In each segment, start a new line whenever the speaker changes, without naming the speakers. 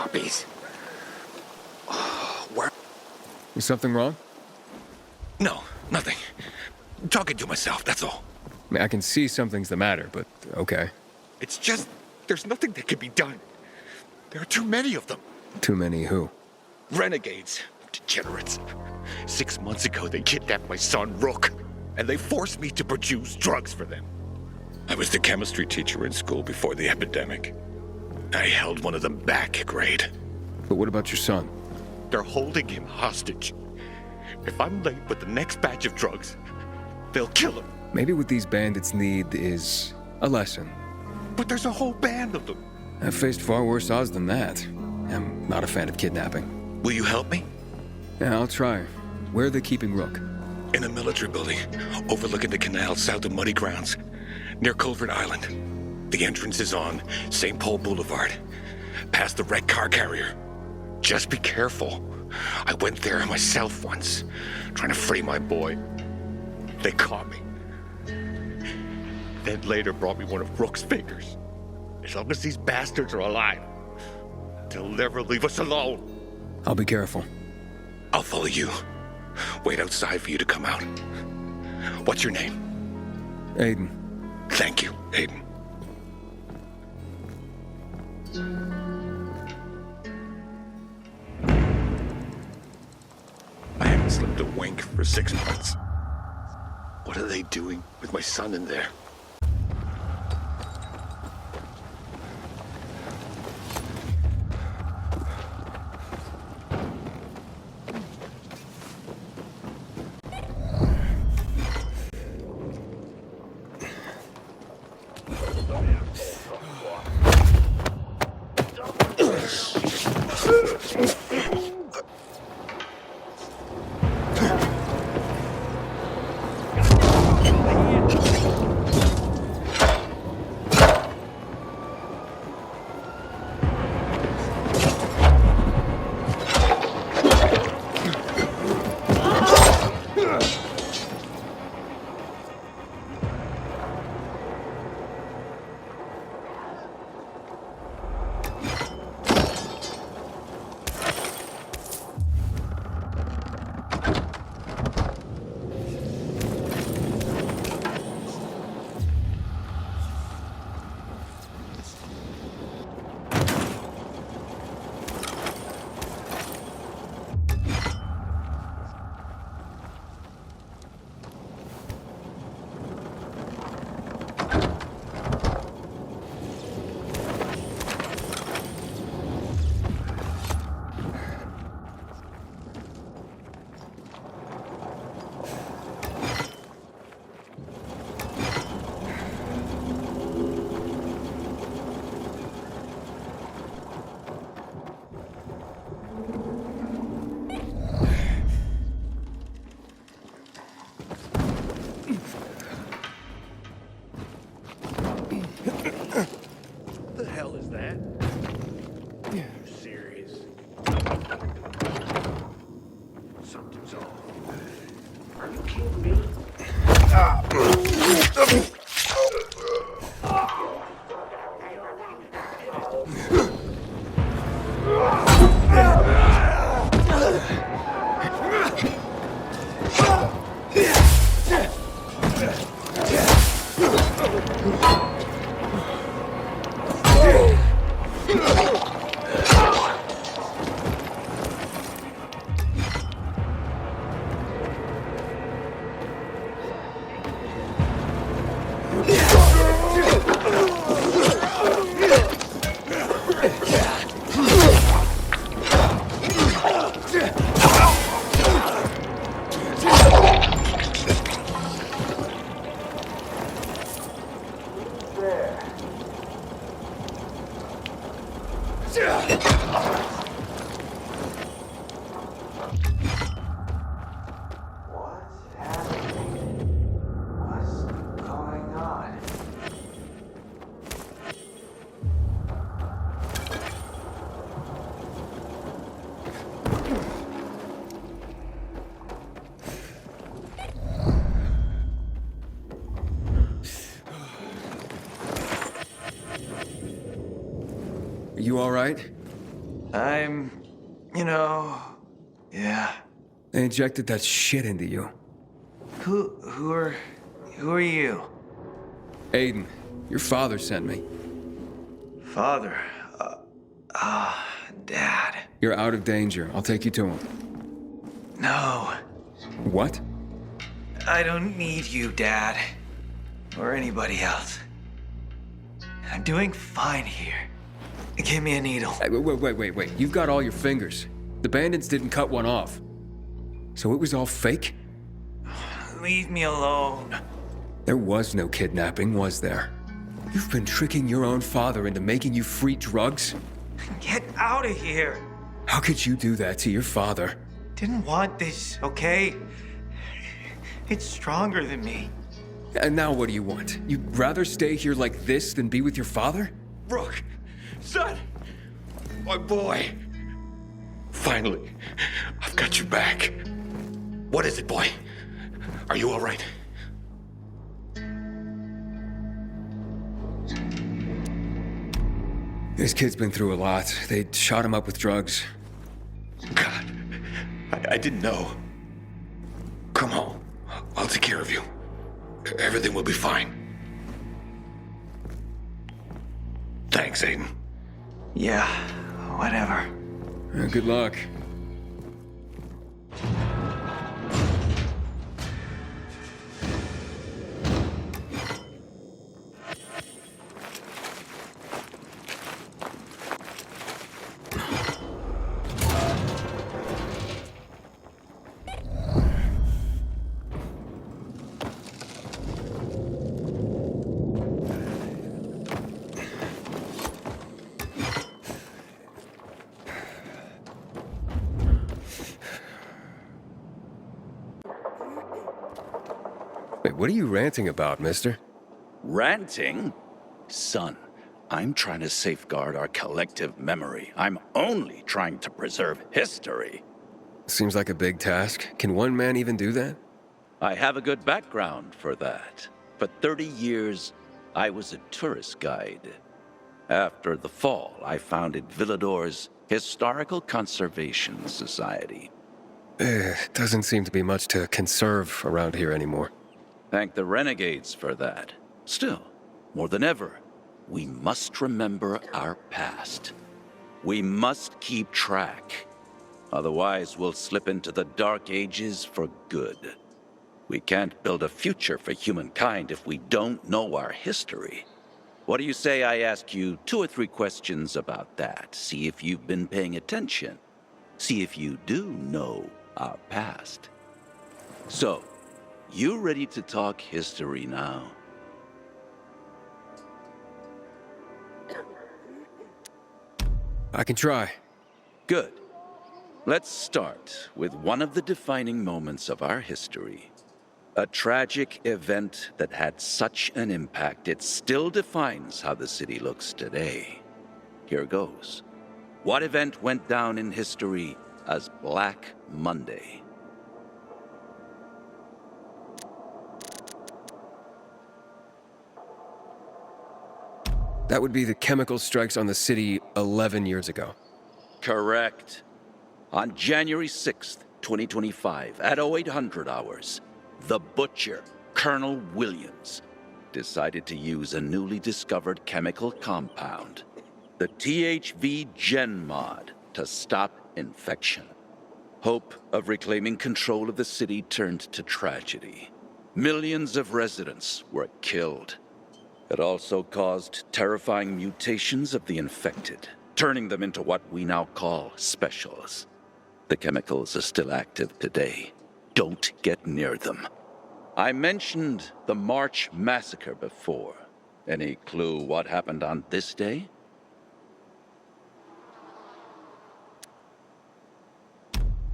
copies. Where?
Is something wrong?
No, nothing. Talking to myself, that's all.
I mean, I can see something's the matter, but okay.
It's just, there's nothing that can be done. There are too many of them.
Too many who?
Renegades. Degenerates. 6 months ago, they kidnapped my son, Rook, and they forced me to produce drugs for them. I was the chemistry teacher in school before the epidemic. I held one of them back, grade.
But what about your son?
They're holding him hostage. If I'm late with the next batch of drugs, they'll kill him.
Maybe what these bandits need is a lesson.
But there's a whole band of them.
I've faced far worse odds than that. I'm not a fan of kidnapping.
Will you help me?
Yeah, I'll try. Where are they keeping Rook?
In a military building, overlooking the canal south of Muddy Grounds, near Culvert Island. The entrance is on St. Paul Boulevard, past the wrecked car carrier. Just be careful. I went there myself once, trying to free my boy. They caught me. Then later brought me one of Rook's fingers. As long as these bastards are alive, they'll never leave us alone.
I'll be careful.
I'll follow you. Wait outside for you to come out. What's your name?
Aiden.
Thank you, Aiden. I haven't slept a wink for 6 months. What are they doing with my son in there?
What the hell is that? You serious? Something's off. Are you kidding me?
Are you all right?
Yeah.
They injected that shit into you.
Who are you?
Aiden, your father sent me.
Father. Dad.
You're out of danger. I'll take you to him.
No.
What?
I don't need you, Dad. Or anybody else. I'm doing fine here. Give me a needle.
Hey, wait. You've got all your fingers. The bandits didn't cut one off. So it was all fake?
Leave me alone.
There was no kidnapping, was there? You've been tricking your own father into making you free drugs?
Get out of here.
How could you do that to your father?
Didn't want this, okay? It's stronger than me.
And now what do you want? You'd rather stay here like this than be with your father?
Brooke! Son! My boy! Finally, I've got you back. What is it, boy? Are you all right?
This kid's been through a lot. They shot him up with drugs.
God, I didn't know. Come home. I'll take care of you. Everything will be fine. Thanks, Aiden.
Yeah, whatever.
Good luck. Wait, what are you ranting about, mister?
Ranting? Son, I'm trying to safeguard our collective memory. I'm only trying to preserve history.
Seems like a big task. Can one man even do that?
I have a good background for that. For 30 years, I was a tourist guide. After the fall, I founded Villador's Historical Conservation Society.
Doesn't seem to be much to conserve around here anymore.
Thank the renegades for that. Still, more than ever, we must remember our past. We must keep track. Otherwise, we'll slip into the Dark Ages for good. We can't build a future for humankind if we don't know our history. What do you say I ask you 2 or 3 questions about that? See if you've been paying attention. See if you do know our past. So, you ready to talk history now?
I can try.
Good. Let's start with one of the defining moments of our history. A tragic event that had such an impact, it still defines how the city looks today. Here goes. What event went down in history as Black Monday?
That would be the chemical strikes on the city 11 years ago.
Correct. On January 6th, 2025, at 0800 hours, the Butcher, Colonel Williams, decided to use a newly discovered chemical compound, the THV GenMod, to stop infection. Hope of reclaiming control of the city turned to tragedy. Millions of residents were killed. It also caused terrifying mutations of the infected, turning them into what we now call specials. The chemicals are still active today. Don't get near them. I mentioned the March Massacre before. Any clue what happened on this day?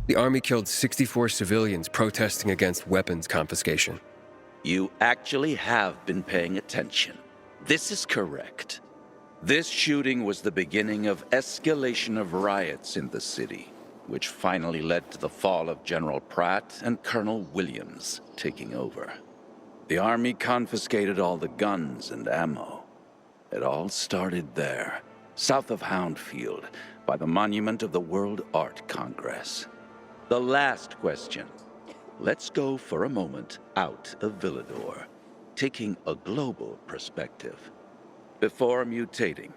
The army killed 64 civilians protesting against weapons confiscation.
You actually have been paying attention. This is correct. This shooting was the beginning of escalation of riots in the city, which finally led to the fall of General Pratt and Colonel Williams taking over. The army confiscated all the guns and ammo. It all started there, south of Houndfield, by the monument of the World Art Congress. The last question. Let's go for a moment out of Villador, taking a global perspective. Before mutating,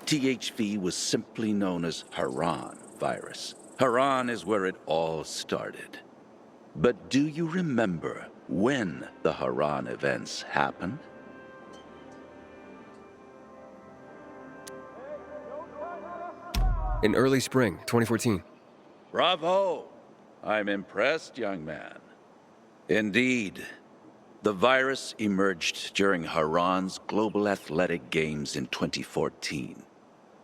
THV was simply known as Haran virus. Haran is where it all started. But do you remember when the Haran events happened?
In early spring, 2014.
Bravo! I'm impressed, young man. Indeed, the virus emerged during Haran's Global Athletic Games in 2014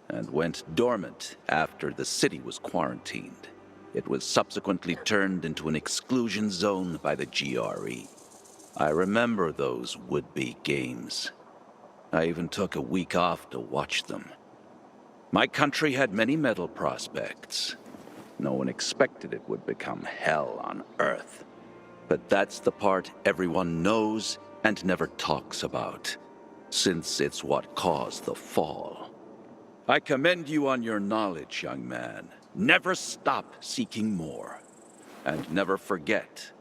and went dormant after the city was quarantined. It was subsequently turned into an exclusion zone by the GRE. I remember those would-be games. I even took a week off to watch them. My country had many medal prospects. No one expected it would become hell on earth. But that's the part everyone knows and never talks about, since it's what caused the fall. I commend you on your knowledge, young man. Never stop seeking more. And never forget,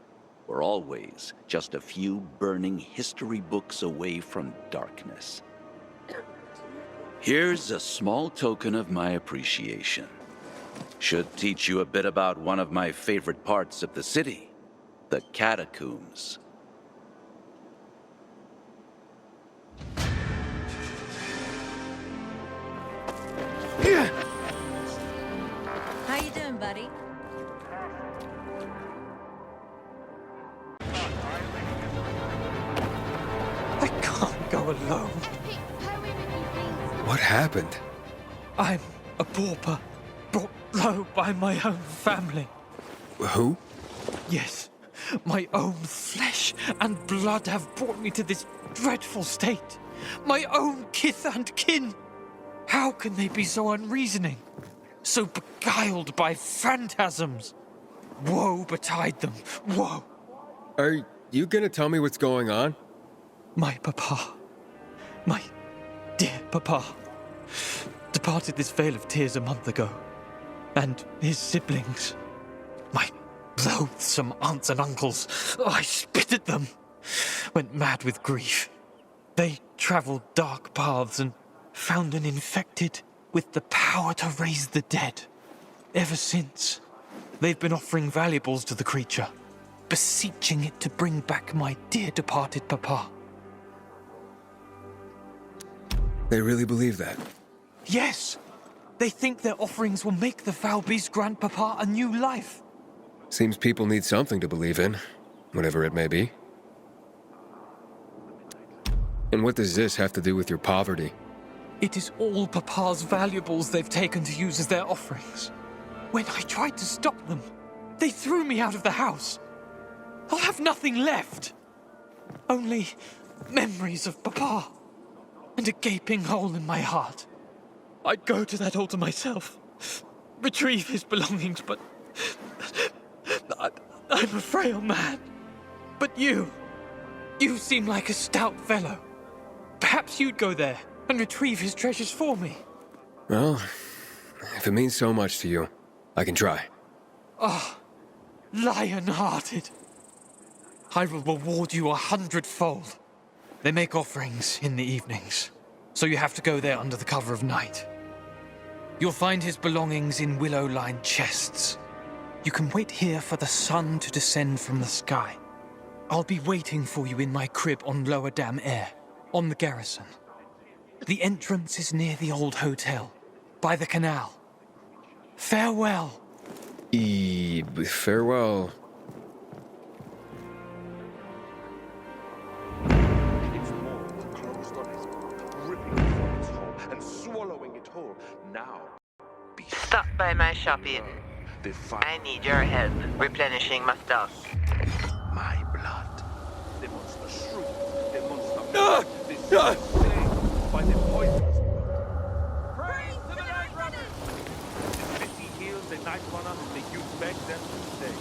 we're always just a few burning history books away from darkness. Here's a small token of my appreciation. Should teach you a bit about one of my favorite parts of the city, the catacombs.
How you doing, buddy?
I can't go alone.
What happened?
I'm a pauper, brought low by my own family.
Who?
Yes, my own flesh and blood have brought me to this dreadful state. My own kith and kin. How can they be so unreasoning? So beguiled by phantasms? Woe betide them, woe.
Are you gonna tell me what's going on?
My papa, my dear papa, departed this vale of tears a month ago. And his siblings, my loathsome aunts and uncles, I spit at them, went mad with grief. They traveled dark paths and found an infected with the power to raise the dead. Ever since, they've been offering valuables to the creature, beseeching it to bring back my dear departed papa.
They really believe that?
Yes! They think their offerings will make the foul beast grandpapa a new life.
Seems people need something to believe in, whatever it may be. And what does this have to do with your poverty?
It is all papa's valuables they've taken to use as their offerings. When I tried to stop them, they threw me out of the house. I'll have nothing left. Only memories of papa and a gaping hole in my heart. I'd go to that altar myself, retrieve his belongings, but I'm a frail man. But you seem like a stout fellow. Perhaps you'd go there and retrieve his treasures for me.
Well, if it means so much to you, I can try.
Lion-hearted. I will reward you 100-fold. They make offerings in the evenings, so you have to go there under the cover of night. You'll find his belongings in willow-lined chests. You can wait here for the sun to descend from the sky. I'll be waiting for you in my crib on Lower Dam Air, on the garrison. The entrance is near the old hotel, by the canal. Farewell.
Farewell.
Its maw closed on his mouth, ripping from its hole and swallowing it whole. Now, be
Stop by my shop, Eden. I need your help replenishing my stuff.
my blood. The monster shrieked. The monster this slain by the poisonous blood.
Praise to the Night Runners!
The city heals the night runner. The youth beg them to stay.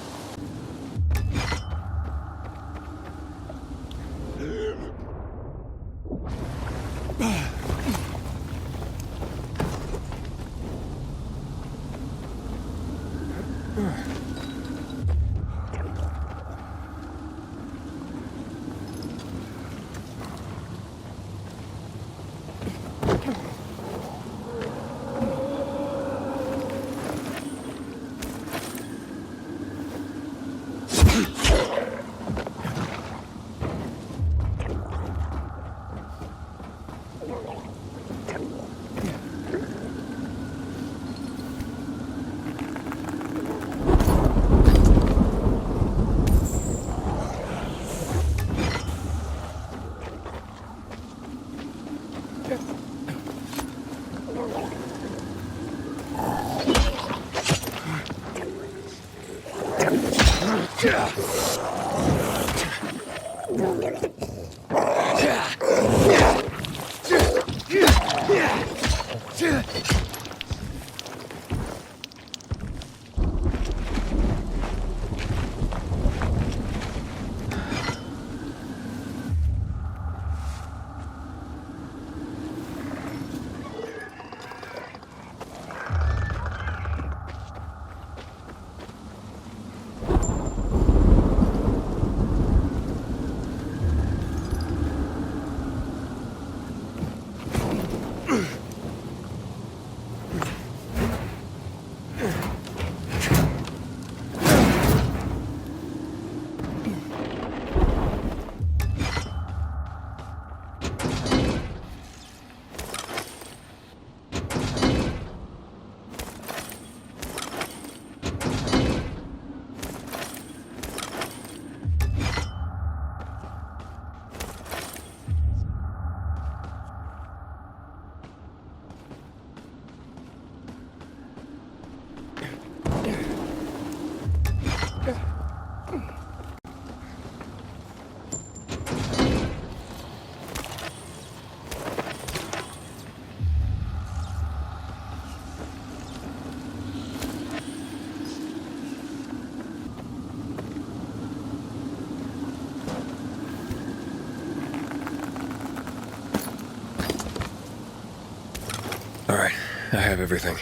All right, I have everything.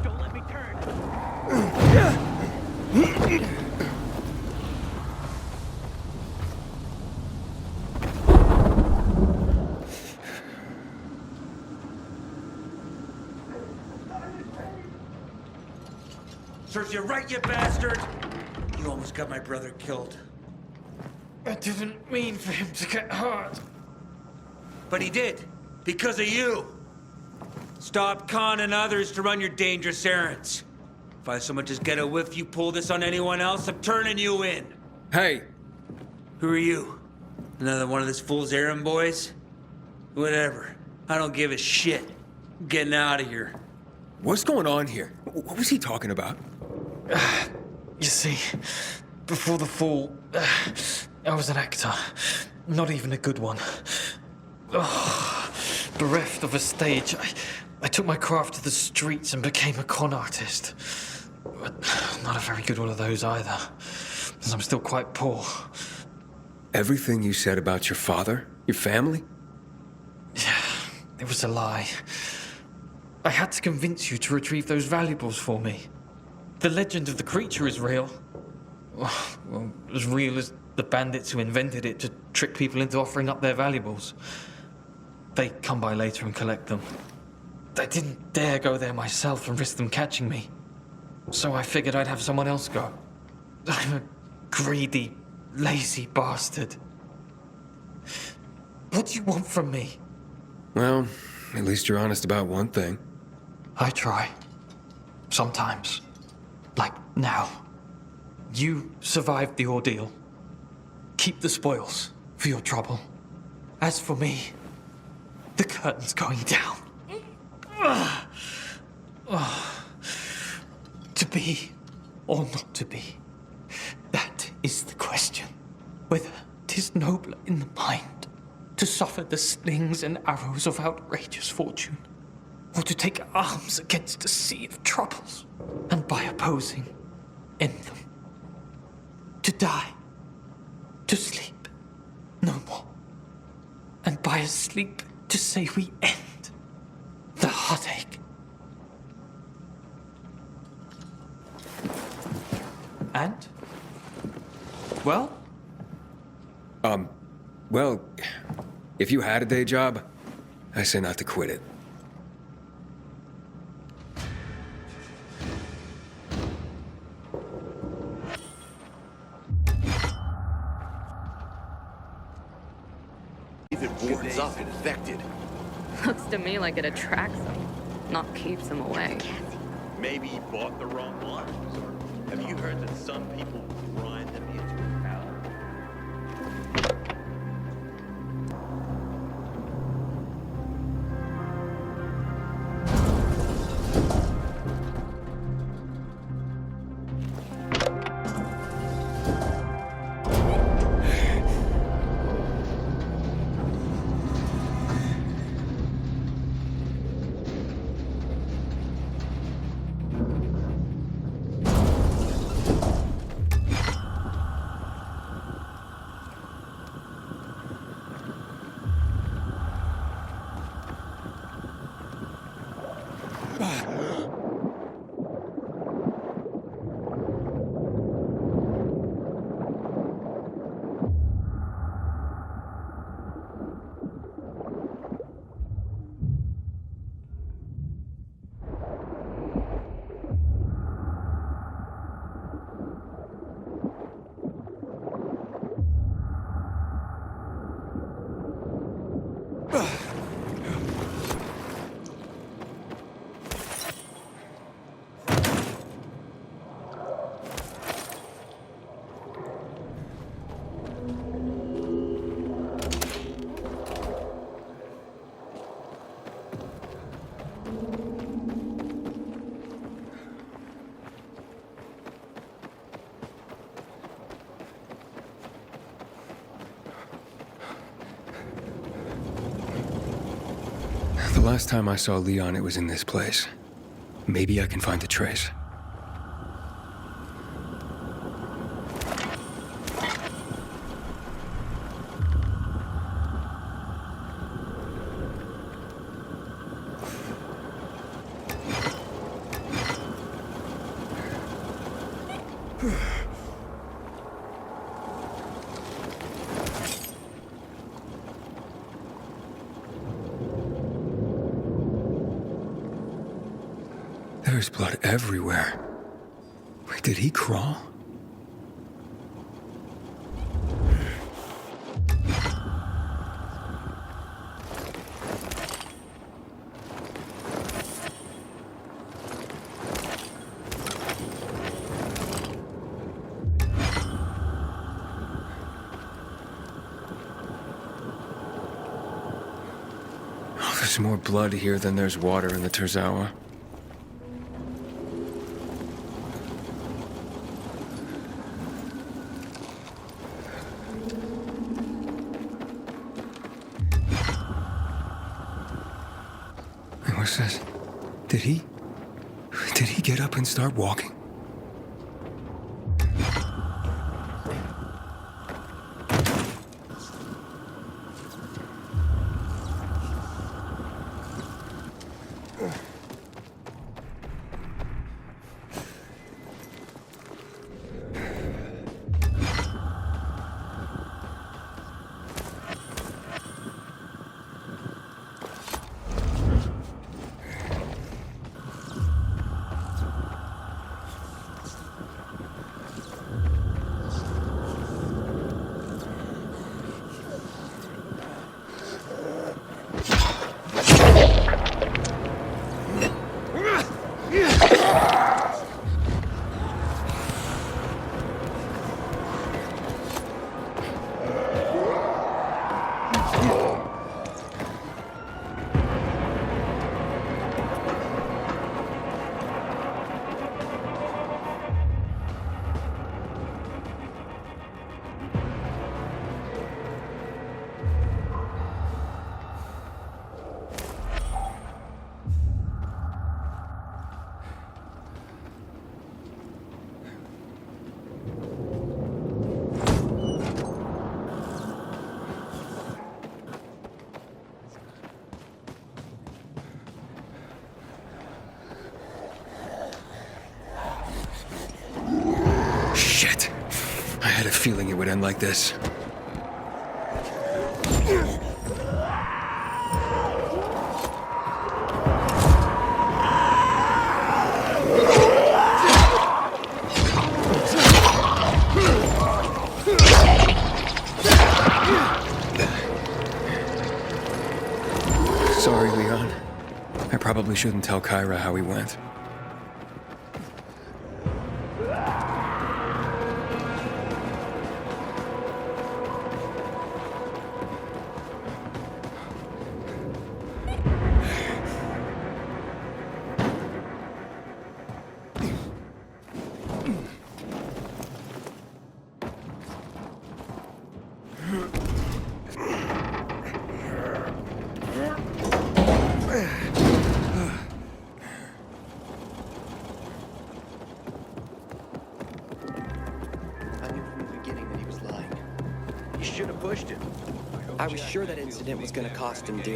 Don't let me turn.
Serves you right, you bastard! You almost got my brother killed.
I didn't mean for him to get hurt.
But he did. Because of you. Stop conning others to run your dangerous errands. If I so much as get a whiff you pull this on anyone else, I'm turning you in.
Hey,
Who are you? Another one of this fool's errand boys? Whatever. I don't give a shit. I'm getting out of here.
what's going on here? What was he talking about?
You see, before the fall, I was an actor. Not even a good one. Bereft of a stage, I took my craft to the streets and became a con artist. But not a very good one of those either, as I'm still quite poor.
Everything you said about your father, your family?
It was a lie. I had to convince you to retrieve those valuables for me. The legend of the creature is real. Well, as real as the bandits who invented it to trick people into offering up their valuables. They come by later and collect them. I didn't dare go there myself and risk them catching me. So I figured I'd have someone else go. I'm a greedy, lazy bastard. What do you want from me?
Well, at least you're honest about one thing.
I try. Sometimes. Like now. You survived the ordeal. Keep the spoils for your trouble. As for me, the curtain's going down. To be or not to be, that is the question. Whether 'tis nobler in the mind to suffer the slings and arrows of outrageous fortune, or to take arms against a sea of troubles, and by opposing, end them. To die, to sleep, no more. And by a sleep, to say we end the heartache. And? Well?
Well, if you had a day job, I say not to quit it.
If it wards up infected,
Looks to me like it attracts them, not keeps them away.
maybe he bought the wrong ones. Or have you heard that some people grind them into powder?
The last time I saw Leon, it was in this place. Maybe I can find a trace. There's blood everywhere. Wait, did he crawl? Oh, there's more blood here than there's water in the Terzawa. What's this? Did he get up and start walking? Shit. I had a feeling it would end like this. Sorry, Leon. I probably shouldn't tell Kyra how he went.
I was sure that incident was going to cost him dearly.